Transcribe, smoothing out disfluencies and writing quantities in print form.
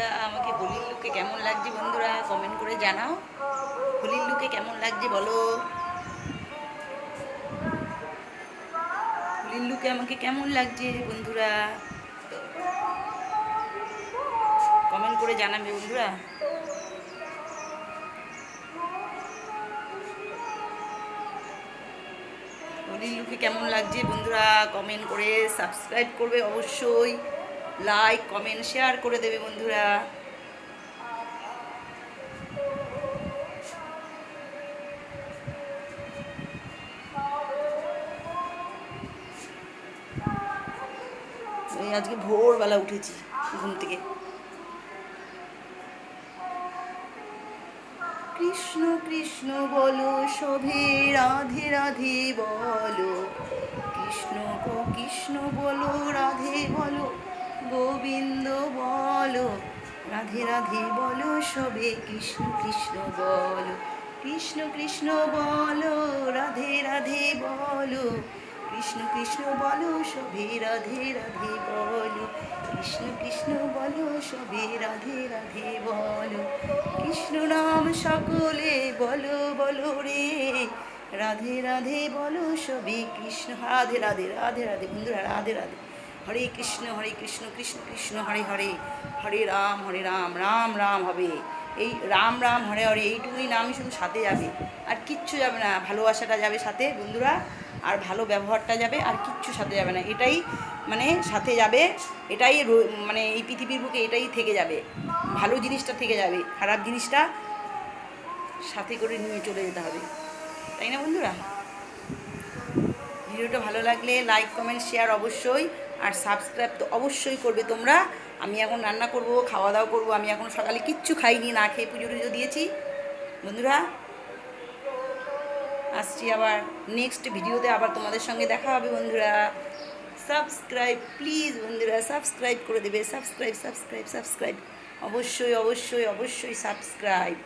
বন্ধুরা, আমাকে হোলির লুকে কেমন লাগছে বন্ধুরা কমেন্ট করে জানাও। হোলির লুকে কেমন লাগছে বলো। হোলির লুকে আমাকে কেমন লাগছে বন্ধুরা, কমেন্ট করে জানাবে বন্ধুরা। হোলির লুকে কেমন লাগছে বন্ধুরা কমেন্ট করে, সাবস্ক্রাইব করবে অবশ্যই, লাইক কমেন্ট শেয়ার করে দেবে বন্ধুরা। আমি আজকে ভোরবেলা উঠেছি ঘুম থেকে। কৃষ্ণ কৃষ্ণ বলো সভে, রাধে রাধে বলো। কৃষ্ণ গো কৃষ্ণ বলো, রাধে বলো, গোবিন্দ বলো। রাধে রাধে বলো সবে, কৃষ্ণ কৃষ্ণ বলো। কৃষ্ণ কৃষ্ণ বলো, রাধে রাধে বলো। কৃষ্ণ কৃষ্ণ বলো সবে, রাধে রাধে বলো। কৃষ্ণ কৃষ্ণ বলো সবে, রাধে রাধে বলো। কৃষ্ণ নাম সকলে বলো বলো রে, রাধে রাধে বলো সবে কৃষ্ণ। রাধে রাধে রাধে রাধে বন্ধুরা, রাধে রাধে। হরে কৃষ্ণ কৃষ্ণ কৃষ্ণ হরে হরে, হরে রাম রাম রাম হবে। এই রাম রাম হরে হরে এইটুকুই নামই শুধু সাথে যাবে, আর কিচ্ছু যাবে না। ভালোবাসাটা যাবে সাথে বন্ধুরা, আর ভালো ব্যবহারটা যাবে, আর কিচ্ছু সাথে যাবে না। এটাই মানে সাথে যাবে, এটাই মানে এই পৃথিবীর বুকে এটাই থেকে যাবে। ভালো জিনিসটা থেকে যাবে, খারাপ জিনিসটা সাথে করে নিয়ে চলে যেতে হবে, তাই না বন্ধুরা? ভিডিওটা ভালো লাগলে লাইক কমেন্ট শেয়ার অবশ্যই, আর সাবস্ক্রাইব তো অবশ্যই করবে তোমরা। আমি এখন রান্না করব, খাওয়া দাওয়া করবো। আমি এখন সকালে কিচ্ছু খাইনি, না খেয়ে পুজো টুজো দিয়েছি বন্ধুরা। আসছি আবার নেক্সট ভিডিওতে, আবার তোমাদের সঙ্গে দেখা হবে বন্ধুরা। সাবস্ক্রাইব প্লিজ বন্ধুরা, সাবস্ক্রাইব করে দেবে। সাবস্ক্রাইব সাবস্ক্রাইব সাবস্ক্রাইব অবশ্যই অবশ্যই অবশ্যই সাবস্ক্রাইব।